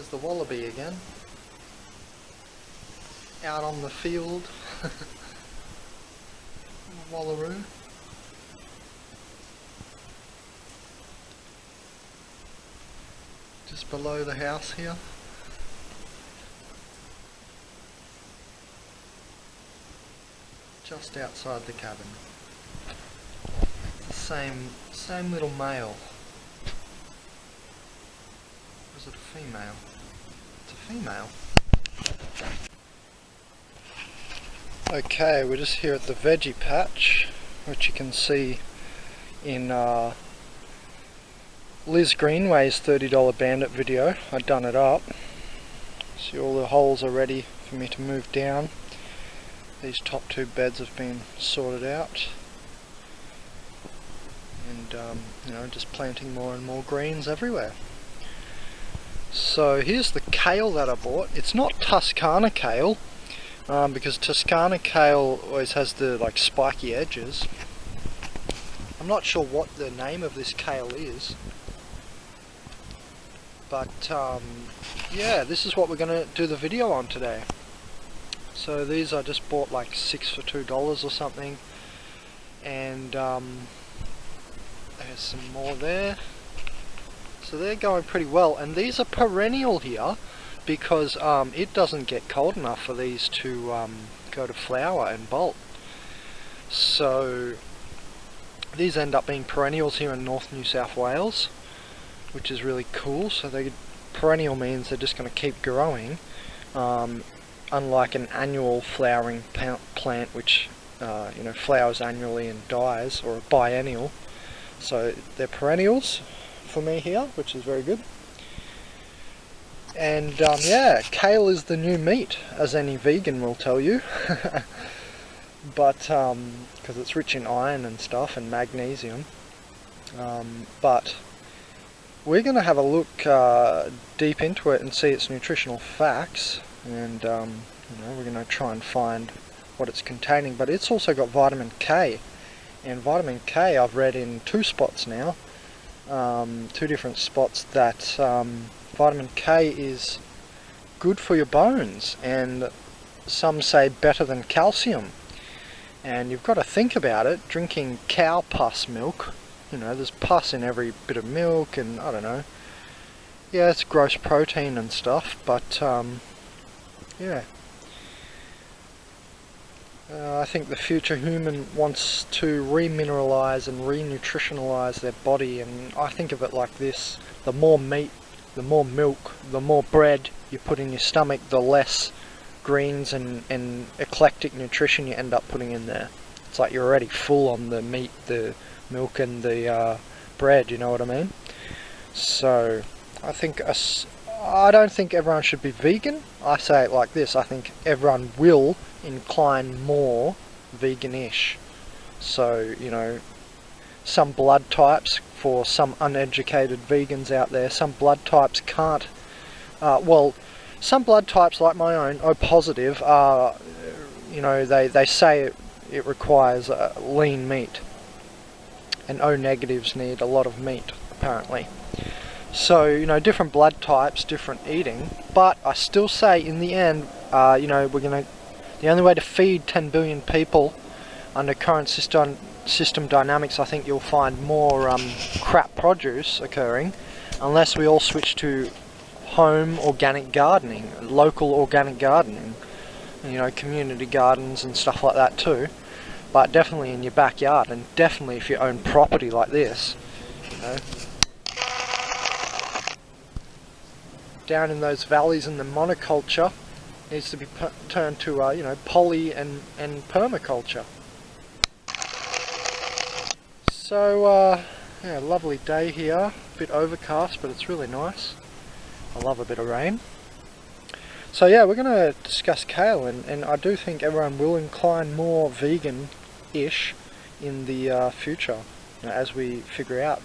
There's the wallaby again, out on the field. Wallaroo. Just below the house here. Just outside the cabin. Same little male. Or is it a female? It's a female. Okay, we're just here at the veggie patch, which you can see in Liz Greenway's $30 Bandit video. I'd done it up. See, all the holes are ready for me to move down. These top two beds have been sorted out. And you know, just planting more and more greens everywhere. So here's the kale that I bought. It's not Toscana kale, because Toscana kale always has the like spiky edges. I'm not sure what the name of this kale is, but yeah, this is what we're going to do the video on today. So these I just bought like 6 for $2 or something, and there's some more there. So they're going pretty well, and these are perennial here because it doesn't get cold enough for these to go to flower and bolt. So these end up being perennials here in North New South Wales, which is really cool. So perennial means they're just going to keep growing, unlike an annual flowering plant which you know, flowers annually and dies, or a biennial. So they're perennials for me here, which is very good. And yeah, kale is the new meat, as any vegan will tell you. But because it's rich in iron and stuff, and magnesium. But we're going to have a look deep into it and see its nutritional facts, and you know, we're going to try and find what it's containing. But it's also got vitamin K, and vitamin K I've read in 2 spots now, 2 different spots, that vitamin K is good for your bones, and some say better than calcium. And you've got to think about it, drinking cow pus milk, you know, there's pus in every bit of milk, and I don't know, yeah, it's gross protein and stuff, but yeah. I think the future human wants to remineralize and renutritionalize their body, and I think of it like this: the more meat, the more milk, the more bread you put in your stomach, the less greens and eclectic nutrition you end up putting in there. It's like you're already full on the meat, the milk and the bread, you know what I mean? So I think I don't think everyone should be vegan. I say it like this: I think everyone will incline more vegan-ish. So, you know, some blood types, for some uneducated vegans out there, some blood types can't, well, some blood types like my own, O positive, are, you know, they say it requires lean meat, and O negatives need a lot of meat, apparently. So, you know, different blood types, different eating, but I still say in the end, you know, the only way to feed 10 billion people under current system dynamics, I think you'll find more crap produce occurring, unless we all switch to home organic gardening, local organic gardening, you know, community gardens and stuff like that too, but definitely in your backyard, and definitely if you own property like this, you know, down in those valleys, in the monoculture needs to be turned to you know, poly and permaculture. So yeah, lovely day here, a bit overcast, but it's really nice. I love a bit of rain. So yeah, we're going to discuss kale, and I do think everyone will incline more vegan-ish in the future, you know, as we figure out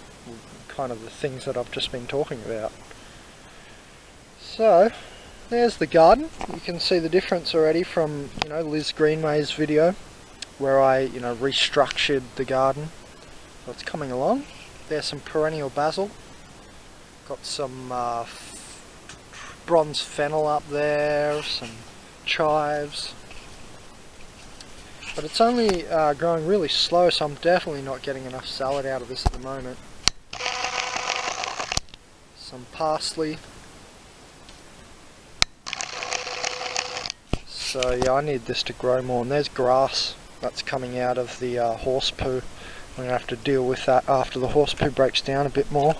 kind of the things that I've just been talking about. So there's the garden. You can see the difference already from, you know, Liz Greenway's video, where I, you know, restructured the garden. So it's coming along. There's some perennial basil. Got some bronze fennel up there, some chives. But it's only growing really slow, so I'm definitely not getting enough salad out of this at the moment. Some parsley. So yeah, I need this to grow more. And there's grass that's coming out of the horse poo. I'm going to have to deal with that after the horse poo breaks down a bit more.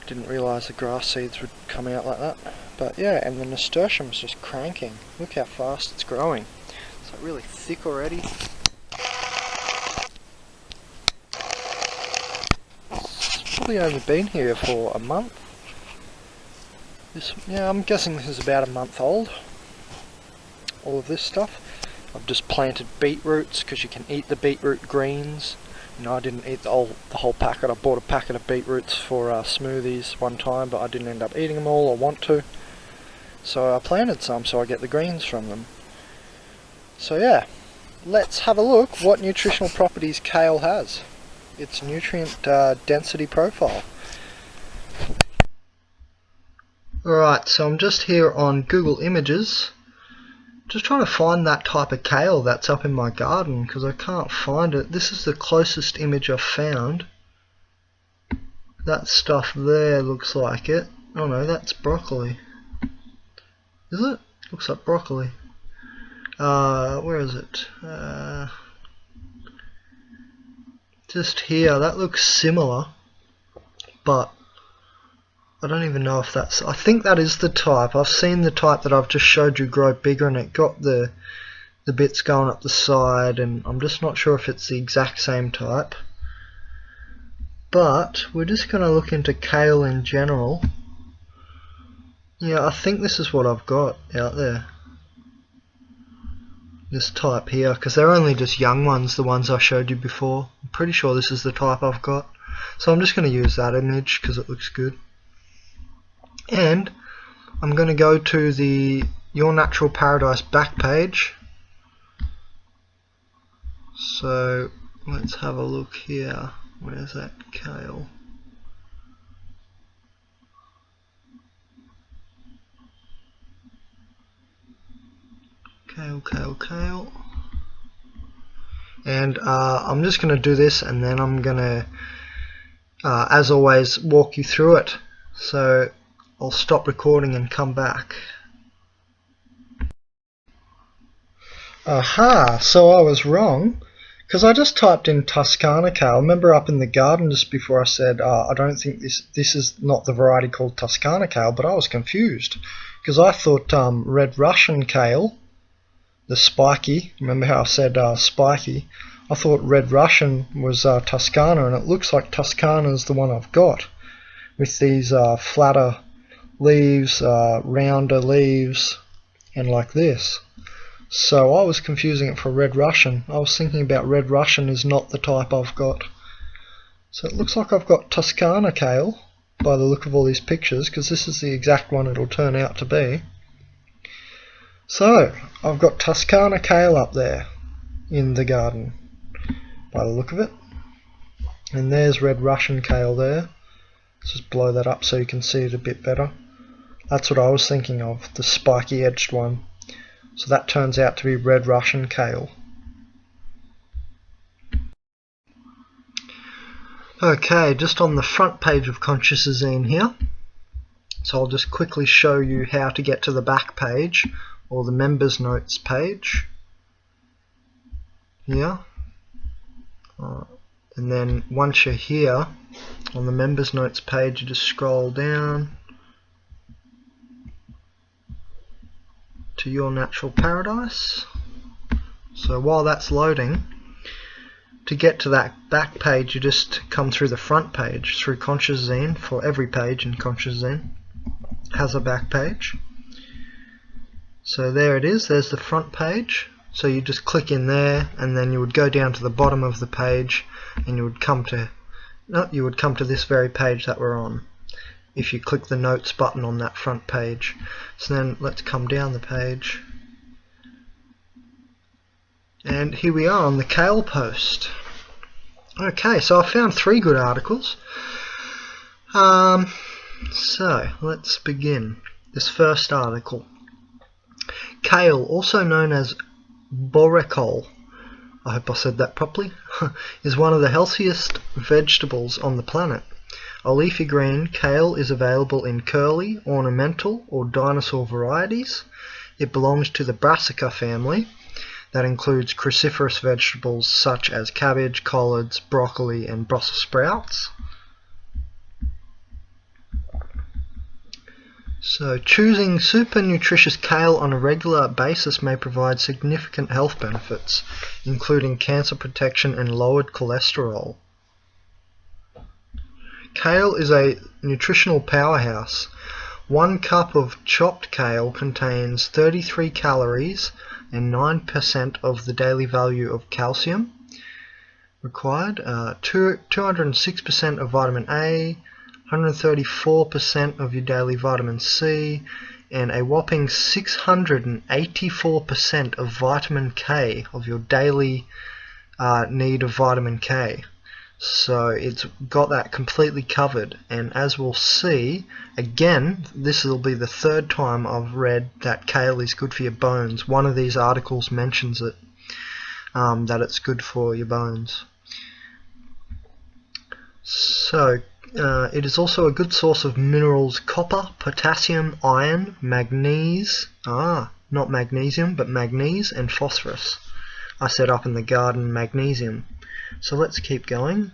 Didn't realise the grass seeds would come out like that. But yeah, and the nasturtium's just cranking. Look how fast it's growing. It's like really thick already. It's probably only been here for a month. Yeah, I'm guessing this is about a month old. All of this stuff. I've just planted beetroots because you can eat the beetroot greens. You know, I didn't eat the whole packet. I bought a packet of beetroots for smoothies one time, but I didn't end up eating them all or want to. So I planted some so I get the greens from them. So yeah, let's have a look what nutritional properties kale has. Its nutrient density profile. Alright, so I'm just here on Google Images. Just trying to find that type of kale that's up in my garden because I can't find it. This is the closest image I've found. That stuff there looks like it. Oh no, that's broccoli. Is it? Looks like broccoli. Where is it? Just here. That looks similar, but I don't even know if that's... I think that is the type. I've seen the type that I've just showed you grow bigger, and it got the bits going up the side, and I'm just not sure if it's the exact same type. But we're just going to look into kale in general. Yeah, I think this is what I've got out there. This type here, because they're only just young ones, the ones I showed you before. I'm pretty sure this is the type I've got. So I'm just going to use that image because it looks good. And I'm going to go to the Your Natural Paradise back page. So let's have a look here. Where's that kale? Kale. And I'm just going to do this, and then I'm going to, as always, walk you through it. So I'll stop recording and come back. Aha, so I was wrong, because I just typed in Toscana kale. Remember up in the garden just before I said I don't think this is not the variety called Toscana kale, but I was confused because I thought Red Russian kale, the spiky, remember how I said spiky, I thought Red Russian was Toscana, and it looks like Toscana is the one I've got with these flatter leaves, rounder leaves, and like this. So I was confusing it for Red Russian. I was thinking about Red Russian is not the type I've got. So it looks like I've got Toscana kale by the look of all these pictures, because this is the exact one it'll turn out to be. So I've got Toscana kale up there in the garden by the look of it. And there's Red Russian kale there. Let's just blow that up so you can see it a bit better. That's what I was thinking of, the spiky edged one. So that turns out to be Red Russian kale. Okay, just on the front page of consciousazine here. So I'll just quickly show you how to get to the back page, or the members notes page. Here. And then once you're here, on the members notes page, you just scroll down to Your Natural Paradise. So while that's loading, to get to that back page, you just come through the front page through consciousazine. For every page in consciousazine has a back page. So there it is, there's the front page. So you just click in there, and then you would go down to the bottom of the page, and you would come to this very page that we're on if you click the notes button on that front page. So then let's come down the page, and here we are on the kale post. Okay, so I found 3 good articles. So, let's begin. This first article. Kale, also known as borecole, I hope I said that properly, is one of the healthiest vegetables on the planet. A leafy green, kale is available in curly, ornamental, or dinosaur varieties. It belongs to the brassica family. That includes cruciferous vegetables such as cabbage, collards, broccoli, and Brussels sprouts. So, choosing super nutritious kale on a regular basis may provide significant health benefits, including cancer protection and lowered cholesterol. Kale is a nutritional powerhouse. 1 cup of chopped kale contains 33 calories and 9% of the daily value of calcium required, 206% of vitamin A, 134% of your daily vitamin C, and a whopping 684% of vitamin K, of your daily need of vitamin K. So it's got that completely covered, and as we'll see, again, this will be the third time I've read that kale is good for your bones. One of these articles mentions it, that it's good for your bones. So, it is also a good source of minerals copper, potassium, iron, manganese, not magnesium, but manganese and phosphorus. I said up in the garden magnesium. So let's keep going,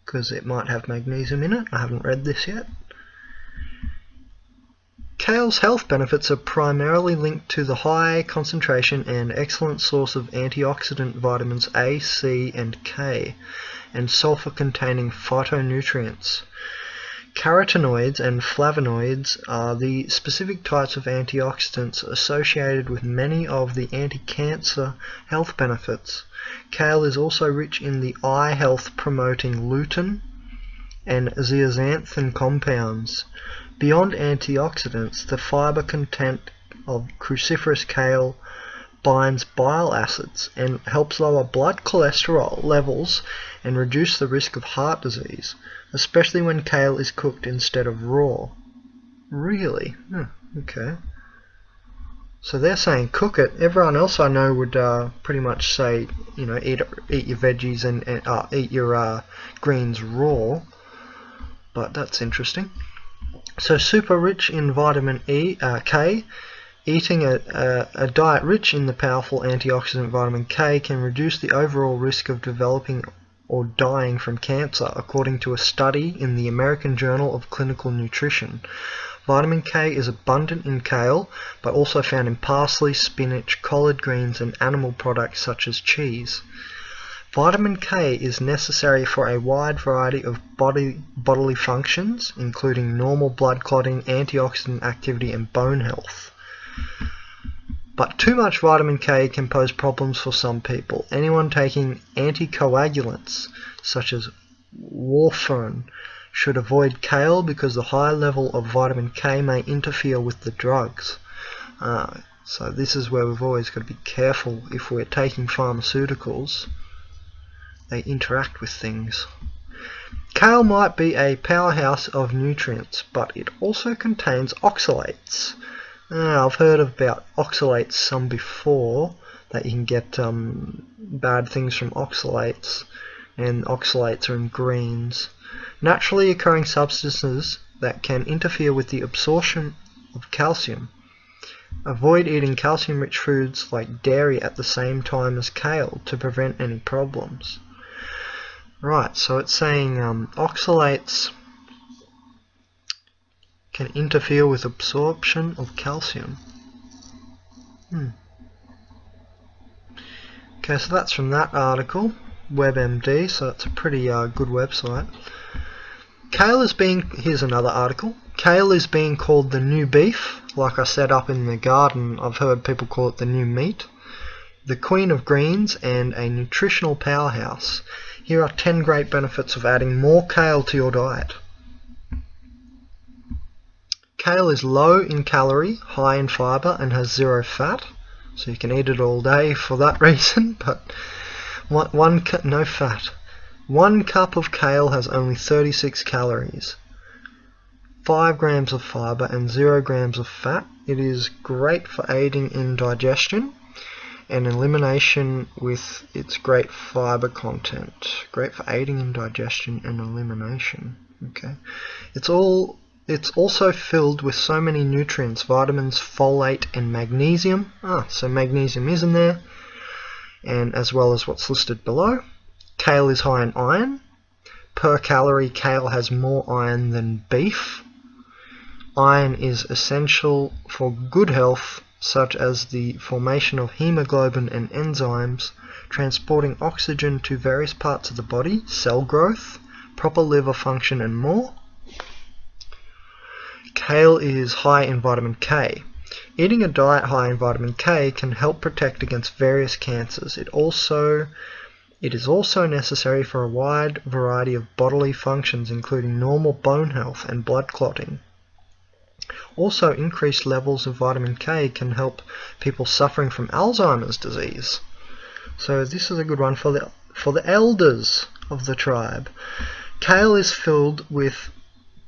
because it might have magnesium in it. I haven't read this yet. Kale's health benefits are primarily linked to the high concentration and excellent source of antioxidant vitamins A, C, and K, and sulfur-containing phytonutrients. Carotenoids and flavonoids are the specific types of antioxidants associated with many of the anti-cancer health benefits. Kale is also rich in the eye health promoting lutein and zeaxanthin compounds. Beyond antioxidants, the fiber content of cruciferous kale binds bile acids and helps lower blood cholesterol levels and reduce the risk of heart disease, especially when kale is cooked instead of raw. Really? Okay. So they're saying cook it. Everyone else I know would pretty much say, you know, eat your veggies and eat your greens raw. But that's interesting. So super rich in vitamin K. Eating a diet rich in the powerful antioxidant vitamin K can reduce the overall risk of developing or dying from cancer, according to a study in the American Journal of Clinical Nutrition. Vitamin K is abundant in kale, but also found in parsley, spinach, collard greens, and animal products such as cheese. Vitamin K is necessary for a wide variety of bodily functions, including normal blood clotting, antioxidant activity, and bone health. But too much vitamin K can pose problems for some people. Anyone taking anticoagulants, such as warfarin, should avoid kale because the high level of vitamin K may interfere with the drugs. So this is where we've always got to be careful if we're taking pharmaceuticals. They interact with things. Kale might be a powerhouse of nutrients, but it also contains oxalates. I've heard about oxalates some before, that you can get bad things from oxalates, and oxalates are in greens. Naturally occurring substances that can interfere with the absorption of calcium. Avoid eating calcium-rich foods like dairy at the same time as kale to prevent any problems. Right, so it's saying oxalates can interfere with absorption of calcium. Okay, so that's from that article, WebMD, so it's a pretty good website. Here's another article. Kale is being called the new beef. Like I said up in the garden, I've heard people call it the new meat. The queen of greens and a nutritional powerhouse. Here are 10 great benefits of adding more kale to your diet. Kale is low in calorie, high in fiber, and has 0 fat. So you can eat it all day for that reason, but no fat. 1 cup of kale has only 36 calories. 5 grams of fiber and 0 grams of fat. It is great for aiding in digestion and elimination with its great fiber content. Great for aiding in digestion and elimination. Okay. It's also filled with so many nutrients, vitamins, folate and magnesium. So magnesium is in there, and as well as what's listed below. Kale is high in iron. Per calorie, kale has more iron than beef. Iron is essential for good health, such as the formation of hemoglobin and enzymes, transporting oxygen to various parts of the body, cell growth, proper liver function and more. Kale is high in vitamin K. Eating a diet high in vitamin K can help protect against various cancers. It is also necessary for a wide variety of bodily functions, including normal bone health and blood clotting. Also, increased levels of vitamin K can help people suffering from Alzheimer's disease. So this is a good one for the elders of the tribe. Kale is filled with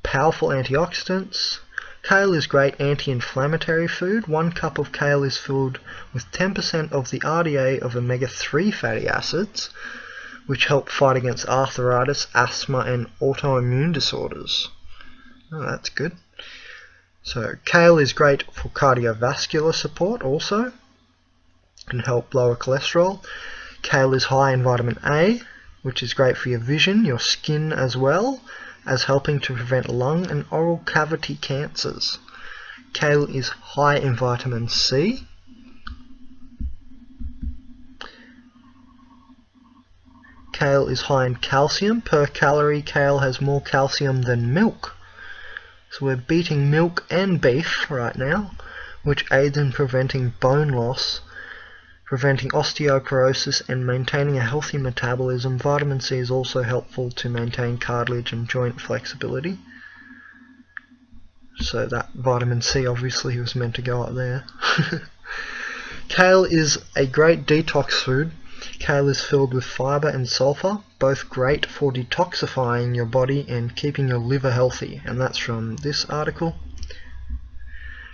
powerful antioxidants. Kale is great anti-inflammatory food. 1 cup of kale is filled with 10% of the RDA of omega-3 fatty acids, which help fight against arthritis, asthma and autoimmune disorders. Oh, that's good. So kale is great for cardiovascular support also. Can help lower cholesterol. Kale is high in vitamin A, which is great for your vision, your skin as well as helping to prevent lung and oral cavity cancers. Kale is high in vitamin C. Kale is high in calcium. Per calorie, kale has more calcium than milk. So we're beating milk and beef right now, which aids in preventing bone loss, preventing osteoporosis and maintaining a healthy metabolism. Vitamin C is also helpful to maintain cartilage and joint flexibility. So that vitamin C obviously was meant to go up there. Kale is a great detox food. Kale is filled with fiber and sulfur, both great for detoxifying your body and keeping your liver healthy. And that's from this article.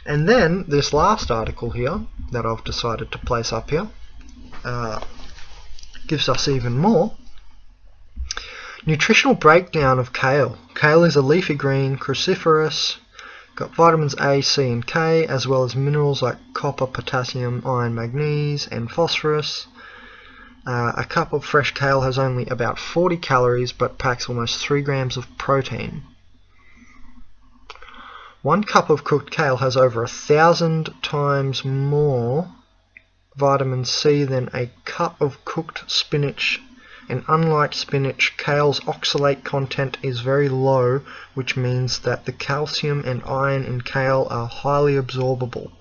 And then this last article here that I've decided to place up here gives us even more. Nutritional breakdown of kale. Kale is a leafy green, cruciferous, got vitamins A, C and K, as well as minerals like copper, potassium, iron, manganese and phosphorus. A cup of fresh kale has only about 40 calories but packs almost 3 grams of protein. 1 cup of cooked kale has over 1,000 times more vitamin C than a cup of cooked spinach, and unlike spinach, kale's oxalate content is very low, which means that the calcium and iron in kale are highly absorbable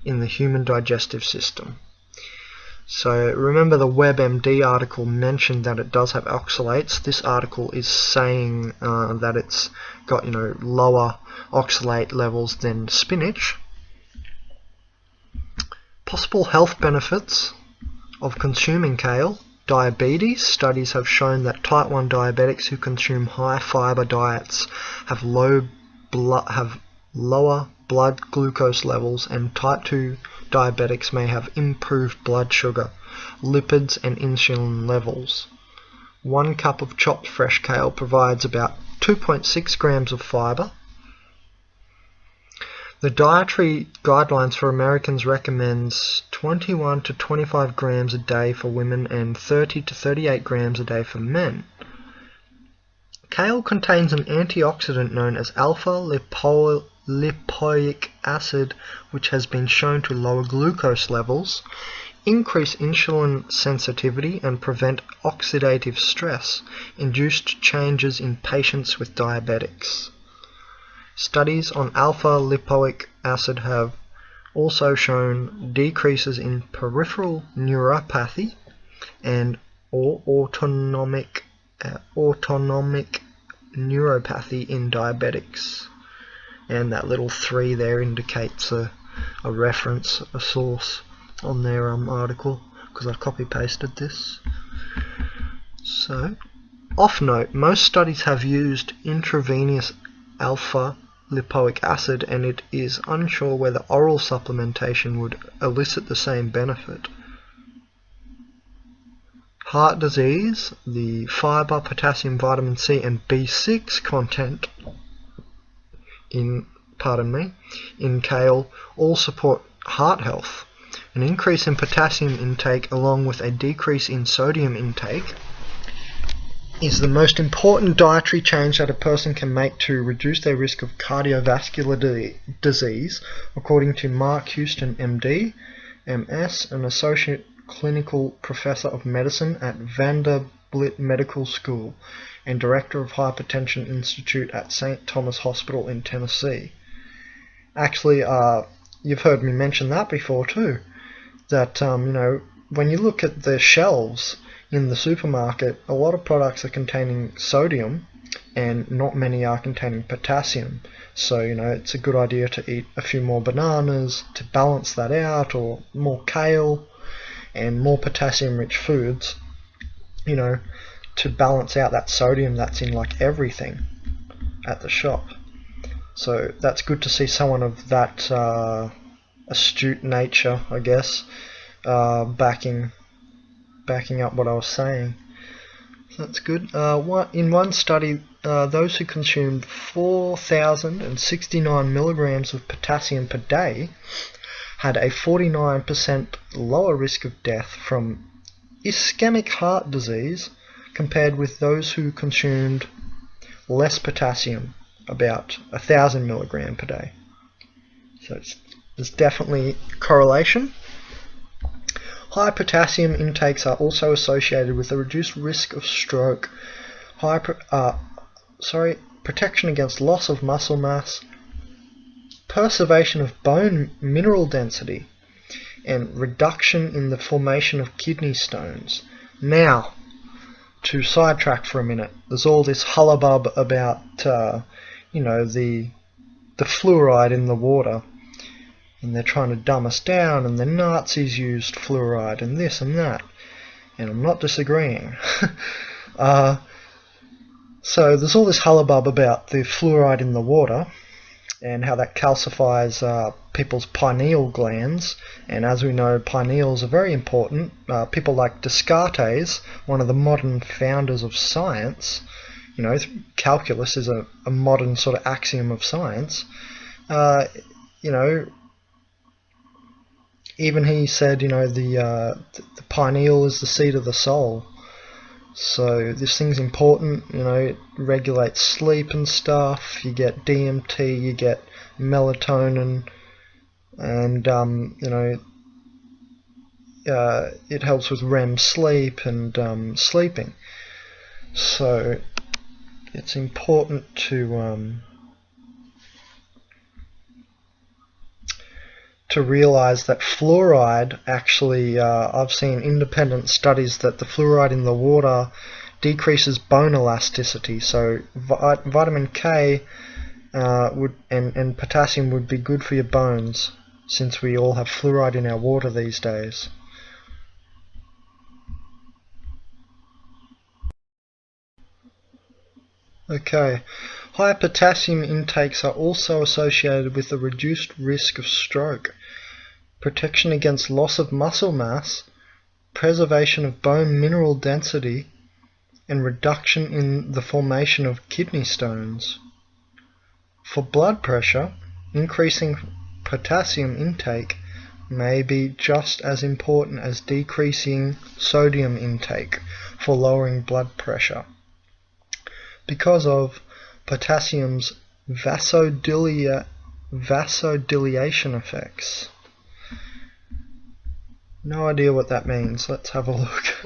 in the human digestive system. So remember the WebMD article mentioned that it does have oxalates. This article is saying that it's got, lower oxalate levels than spinach. Possible health benefits of consuming kale. Diabetes. Studies have shown that type 1 diabetics who consume high fiber diets have lower blood glucose levels, and type 2 diabetics may have improved blood sugar, lipids and insulin levels. 1 cup of chopped fresh kale provides about 2.6 grams of fiber. The dietary guidelines for Americans recommends 21 to 25 grams a day for women and 30 to 38 grams a day for men. Kale contains an antioxidant known as alpha-lipoic acid, which has been shown to lower glucose levels, increase insulin sensitivity, and prevent oxidative stress-induced changes in patients with diabetics. Studies on alpha-lipoic acid have also shown decreases in peripheral neuropathy and autonomic neuropathy in diabetics. And that little 3 there indicates a reference, a source on their article, because I've copy-pasted this. So, off note, most studies have used intravenous alpha lipoic acid, and it is unsure whether oral supplementation would elicit the same benefit. Heart disease, the fibre, potassium, vitamin C and B6 content in kale all support heart health. An increase in potassium intake along with a decrease in sodium intake is the most important dietary change that a person can make to reduce their risk of cardiovascular disease, according to Mark Houston, MD, MS, an associate clinical professor of medicine at Vanderbilt Medical School and director of Hypertension Institute at St. Thomas Hospital in Tennessee. Actually, you've heard me mention that before too, that when you look at the shelves in the supermarket, a lot of products are containing sodium and not many are containing potassium. So, it's a good idea to eat a few more bananas to balance that out, or more kale and more potassium-rich foods, to balance out that sodium that's in like everything at the shop. So that's good to see someone of that astute nature, I guess, backing up what I was saying. So that's good. In one study, those who consumed 4,069 milligrams of potassium per day had a 49% lower risk of death from ischemic heart disease compared with those who consumed less potassium, about 1,000 milligrams per day. So there's definitely correlation. High potassium intakes are also associated with a reduced risk of stroke, protection against loss of muscle mass, preservation of bone mineral density, and reduction in the formation of kidney stones. Now, to sidetrack for a minute, there's all this hullabub about, the fluoride in the water, and they're trying to dumb us down, and the Nazis used fluoride, and this and that, and I'm not disagreeing. So there's all this hullabub about the fluoride in the water, and how that calcifies people's pineal glands, and as we know, pineals are very important. People like Descartes, one of the modern founders of science, calculus is a modern sort of axiom of science, even he said, the pineal is the seat of the soul. So this thing's important, it regulates sleep and stuff. You get DMT, you get melatonin, and it helps with REM sleep and sleeping. So it's important to realize that fluoride, actually, I've seen independent studies that the fluoride in the water decreases bone elasticity. So vitamin K and potassium would be good for your bones, since we all have fluoride in our water these days. Okay. High potassium intakes are also associated with a reduced risk of stroke, protection against loss of muscle mass, preservation of bone mineral density, and reduction in the formation of kidney stones. For blood pressure, increasing potassium intake may be just as important as decreasing sodium intake for lowering blood pressure, because of potassium's vasodilation effects. No idea what that means. Let's have a look.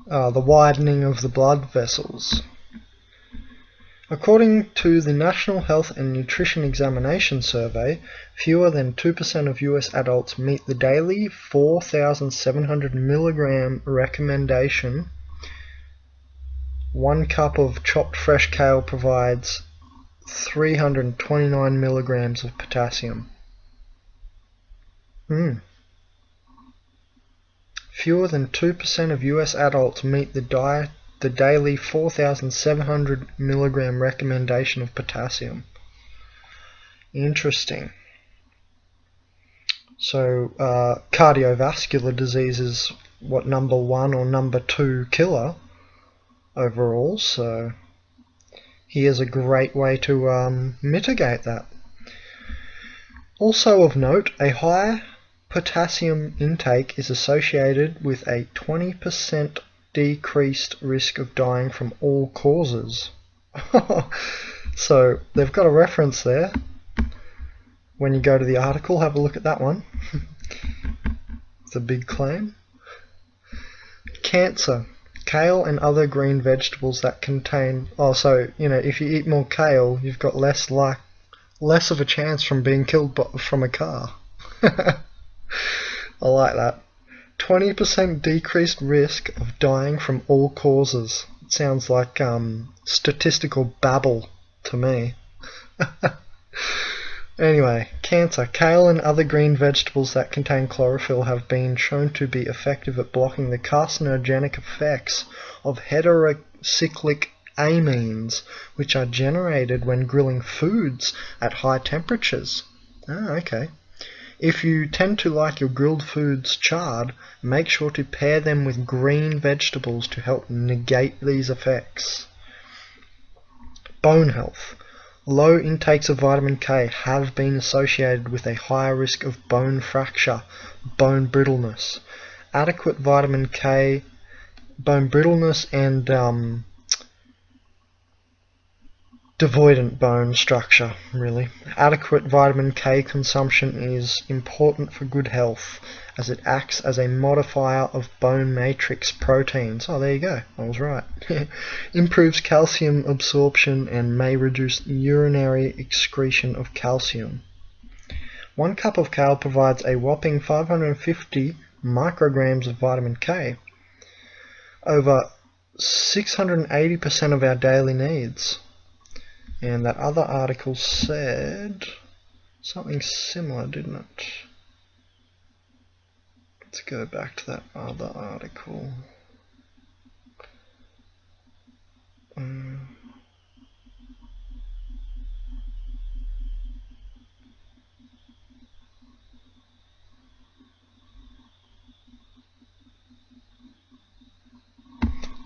The widening of the blood vessels. According to the National Health and Nutrition Examination Survey, fewer than 2% of US adults meet the daily 4,700 milligram recommendation. 1 cup of chopped fresh kale provides 329 milligrams of potassium. Fewer than 2% of US adults meet the daily 4,700 milligram recommendation of potassium. Interesting. So cardiovascular disease is what, number 1 or number 2 killer overall, so here's a great way to mitigate that. Also of note, a high potassium intake is associated with a 20% decreased risk of dying from all causes. So they've got a reference there. When you go to the article, have a look at that one. It's a big claim. Cancer. Kale and other green vegetables that contain... Oh, so, you know, if you eat more kale, you've got less of a chance from being killed from a car. I like that. 20% decreased risk of dying from all causes. It sounds like statistical babble to me. Anyway, cancer. Kale and other green vegetables that contain chlorophyll have been shown to be effective at blocking the carcinogenic effects of heterocyclic amines, which are generated when grilling foods at high temperatures. Ah, okay. If you tend to like your grilled foods charred, make sure to pair them with green vegetables to help negate these effects. Bone health. Low intakes of vitamin K have been associated with a higher risk of bone fracture, bone brittleness. Adequate vitamin K, bone brittleness, and devoidant bone structure, really. Adequate vitamin K consumption is important for good health, as it acts as a modifier of bone matrix proteins. Oh, there you go, I was right. Improves calcium absorption and may reduce urinary excretion of calcium. 1 cup of kale provides a whopping 550 micrograms of vitamin K, over 680% of our daily needs. And that other article said something similar, didn't it? Let's go back to that other article.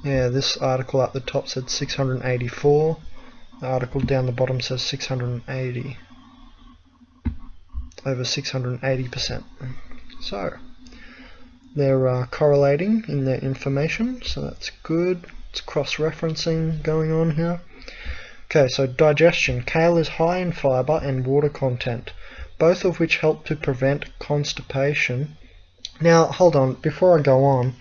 Yeah, this article at the top said 684. The article down the bottom says 680. Over 680%. So they're correlating in their information, so that's good. It's cross-referencing going on here. Okay, so digestion. Kale is high in fiber and water content, both of which help to prevent constipation. Now, hold on, before I go on,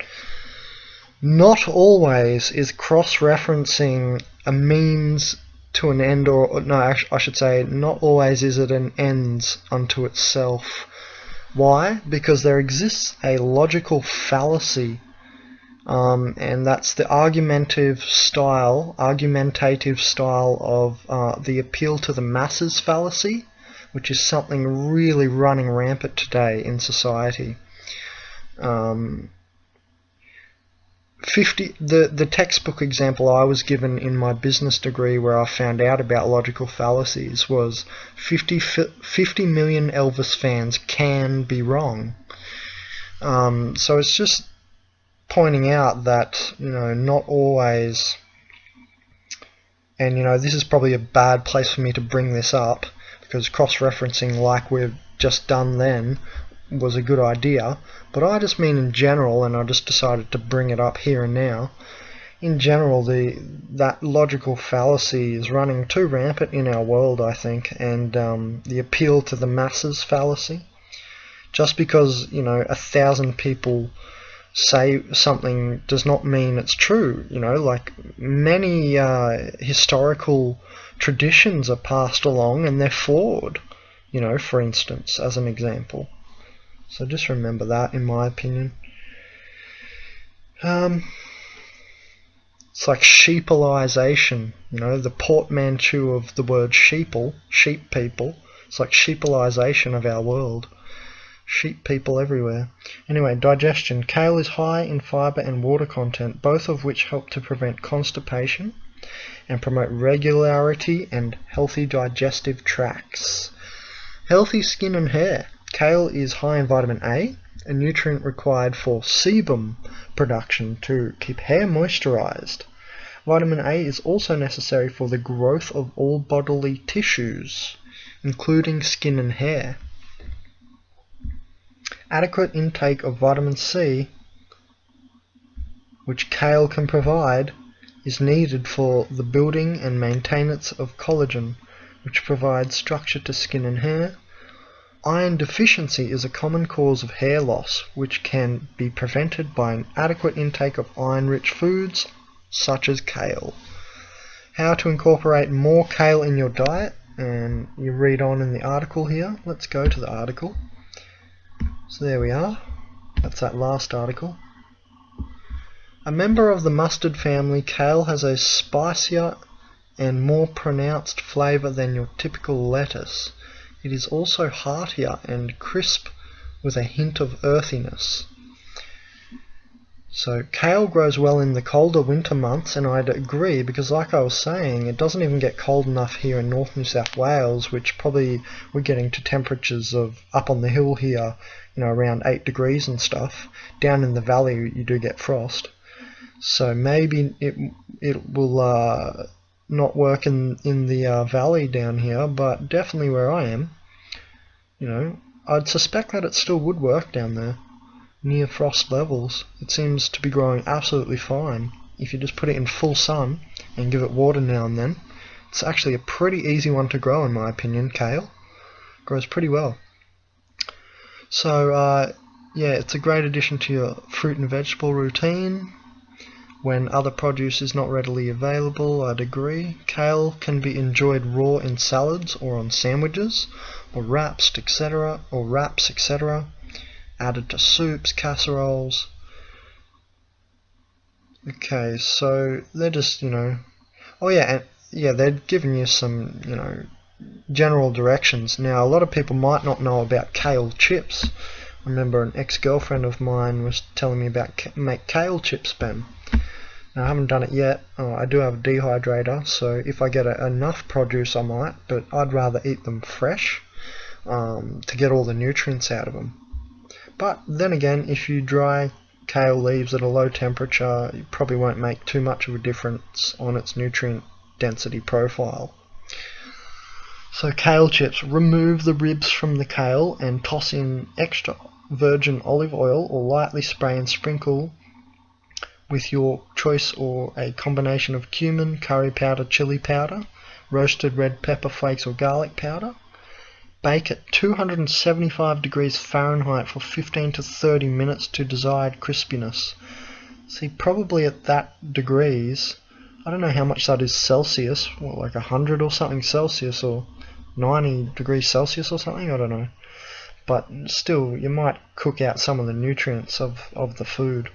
not always is cross-referencing a means to an end, or no, I should say, not always is it an ends unto itself. Why? Because there exists a logical fallacy, and that's the argumentative style of the appeal to the masses fallacy, which is something really running rampant today in society. The textbook example I was given in my business degree where I found out about logical fallacies was 50 million Elvis fans can be wrong. So it's just pointing out that, you know, not always, and you know, this is probably a bad place for me to bring this up, because cross-referencing like we've just done then was a good idea, but I just mean in general, and I just decided to bring it up here and now. In general, that logical fallacy is running too rampant in our world, I think, and the appeal to the masses fallacy. Just because, you know, 1,000 people say something does not mean it's true. You know, like many historical traditions are passed along and they're flawed, you know, for instance, as an example. So just remember that, in my opinion. It's like sheepalization, you know, the portmanteau of the word sheeple, sheep people. It's like sheepalization of our world. Sheep people everywhere. Anyway, digestion. Kale is high in fibre and water content, both of which help to prevent constipation and promote regularity and healthy digestive tracts. Healthy skin and hair. Kale is high in vitamin A nutrient required for sebum production to keep hair moisturized. Vitamin A is also necessary for the growth of all bodily tissues, including skin and hair. Adequate intake of vitamin C, which kale can provide, is needed for the building and maintenance of collagen, which provides structure to skin and hair. Iron deficiency is a common cause of hair loss, which can be prevented by an adequate intake of iron-rich foods, such as kale. How to incorporate more kale in your diet, and you read on in the article here. Let's go to the article. So there we are. That's that last article. A member of the mustard family, kale has a spicier and more pronounced flavour than your typical lettuce. It is also heartier and crisp with a hint of earthiness. So kale grows well in the colder winter months, and I'd agree, because like I was saying, it doesn't even get cold enough here in North New South Wales, which probably we're getting to temperatures of up on the hill here, you know, around 8 degrees and stuff. Down in the valley you do get frost. So maybe it will not work in the valley down here, but definitely where I am, you know, I'd suspect that it still would work down there near frost levels. It seems to be growing absolutely fine if you just put it in full sun and give it water now and then. It's actually a pretty easy one to grow in my opinion. Kale grows pretty well. So yeah, it's a great addition to your fruit and vegetable routine when other produce is not readily available. I'd agree. Kale can be enjoyed raw in salads or on sandwiches or wraps, etc. Added to soups, casseroles. Okay, so they're just, you know, oh yeah, and yeah, they're giving you some, you know, general directions. Now, a lot of people might not know about kale chips. I remember an ex-girlfriend of mine was telling me about make kale chips, Ben. Now, I haven't done it yet. I do have a dehydrator, so if I get enough produce I might, but I'd rather eat them fresh to get all the nutrients out of them. But then again, if you dry kale leaves at a low temperature, it probably won't make too much of a difference on its nutrient density profile. So kale chips, remove the ribs from the kale and toss in extra virgin olive oil or lightly spray and sprinkle with your choice or a combination of cumin, curry powder, chili powder, roasted red pepper flakes or garlic powder. Bake at 275 degrees Fahrenheit for 15 to 30 minutes to desired crispiness. See, probably at that degrees, I don't know how much that is Celsius, what, like 100 or something Celsius, or 90 degrees Celsius or something, I don't know. But still, you might cook out some of the nutrients of the food.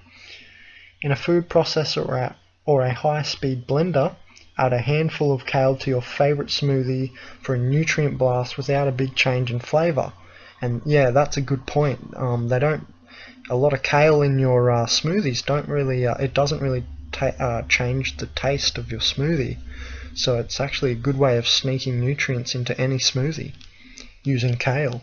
In a food processor or a high-speed blender, add a handful of kale to your favorite smoothie for a nutrient blast without a big change in flavor. And yeah, that's a good point. They don't, a lot of kale in your smoothies don't really, it doesn't really change the taste of your smoothie. So it's actually a good way of sneaking nutrients into any smoothie using kale.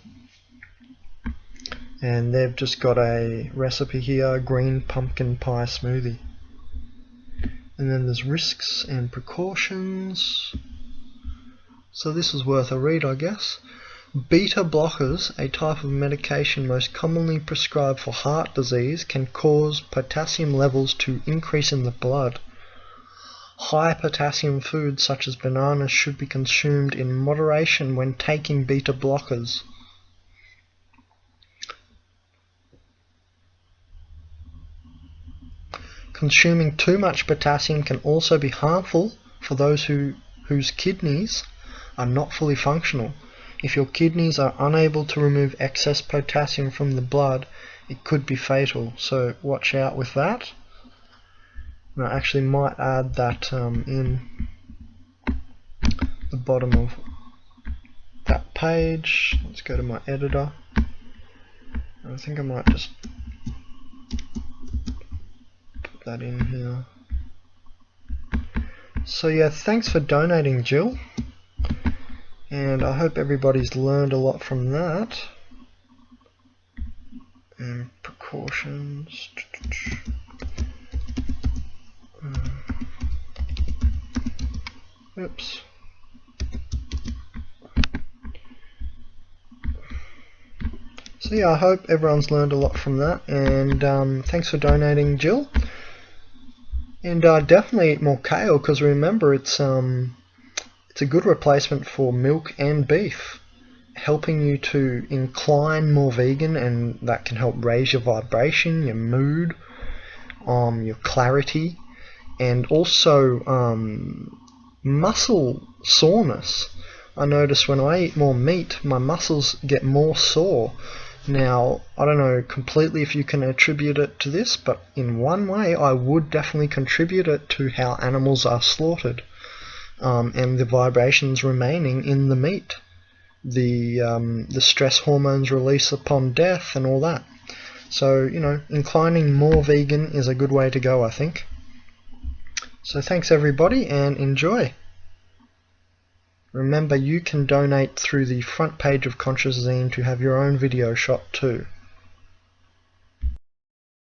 And they've just got a recipe here, green pumpkin pie smoothie. And then there's risks and precautions. So this is worth a read, I guess. Beta blockers, a type of medication most commonly prescribed for heart disease, can cause potassium levels to increase in the blood. High potassium foods such as bananas should be consumed in moderation when taking beta blockers. Consuming too much potassium can also be harmful for those whose kidneys are not fully functional. If your kidneys are unable to remove excess potassium from the blood, it could be fatal, so watch out with that. And I actually might add that in the bottom of that page. Let's go to my editor. I think I might just put that in here. So yeah, thanks for donating, Jill. And I hope everybody's learned a lot from that. And precautions. Oops. So yeah, I hope everyone's learned a lot from that, and thanks for donating, Jill. And definitely eat more kale, because remember, it's a good replacement for milk and beef, helping you to incline more vegan, and that can help raise your vibration, your mood, your clarity, and also muscle soreness. I notice when I eat more meat, my muscles get more sore. Now, I don't know completely if you can attribute it to this, but in one way I would definitely contribute it to how animals are slaughtered, and the vibrations remaining in the meat, the stress hormones release upon death and all that. So, you know, inclining more vegan is a good way to go, I think. So thanks everybody, and enjoy. Remember, you can donate through the front page of consciousazine to have your own video shot too.